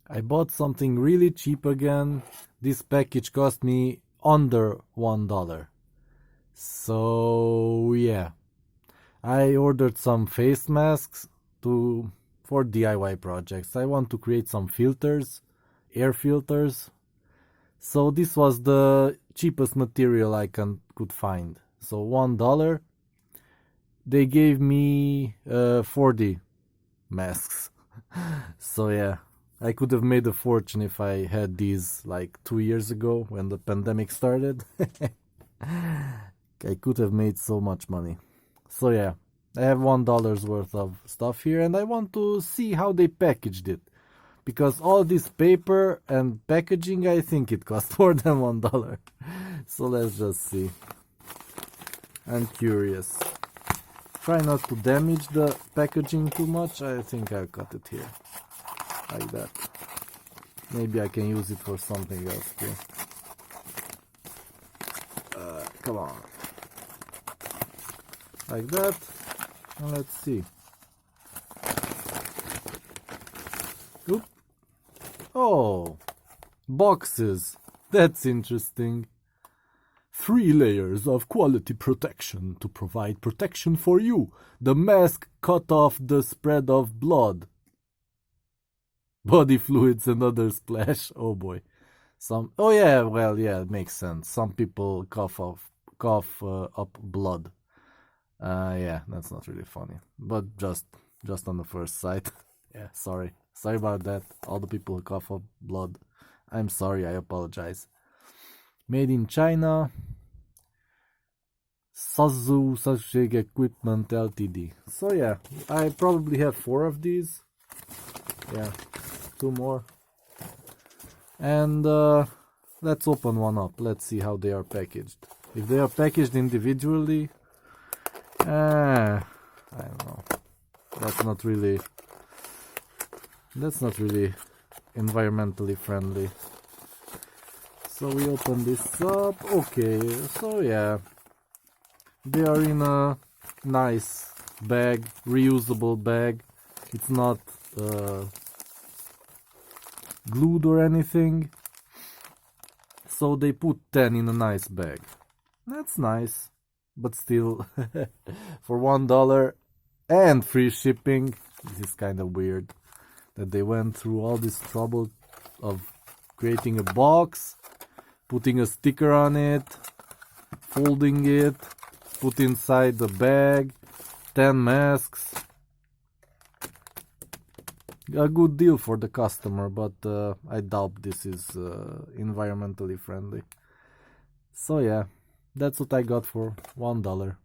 I bought something really cheap again. This package cost me under $1. So yeah, I ordered some face masks for DIY projects. I want to create some filters, air filters. So this was the cheapest material I could find. So $1. They gave me 40 masks. So yeah, I could have made a fortune if I had these like 2 years ago when the pandemic started. I could have made so much money. So yeah, I have $1 worth of stuff here and I want to see how they packaged it. Because all this paper and packaging, I think it cost more than $1. So let's just see. I'm curious. Try not to damage the packaging too much. I think I'll cut it here. Like that. Maybe I can use it for something else too. Come on. Like that. And let's see. Oop. Oh, boxes. That's interesting. 3 layers of quality protection to provide protection for you. The mask cut off the spread of blood. Body fluids and other splash. Oh boy. Oh yeah, well yeah, it makes sense. Some people cough up blood. Yeah, that's not really funny. But just on the first sight. Yeah, sorry. Sorry about that. All the people who cough up blood. I'm sorry, I apologize. Made in China. Sazu Sashig Equipment Ltd. So yeah, I probably have 4 of these. Yeah, 2 more. And let's open one up. Let's see how they are packaged. If they are packaged individually, I don't know. That's not really environmentally friendly. So we open this up. Okay, so yeah. They are in a nice bag, reusable bag. It's not glued or anything. So they put 10 in a nice bag. That's nice. But still, for $1 and free shipping, this is kind of weird that they went through all this trouble of creating a box, putting a sticker on it, folding it, put inside the bag, 10 masks. A good deal for the customer, but I doubt this is environmentally friendly. So yeah, that's what I got for $1.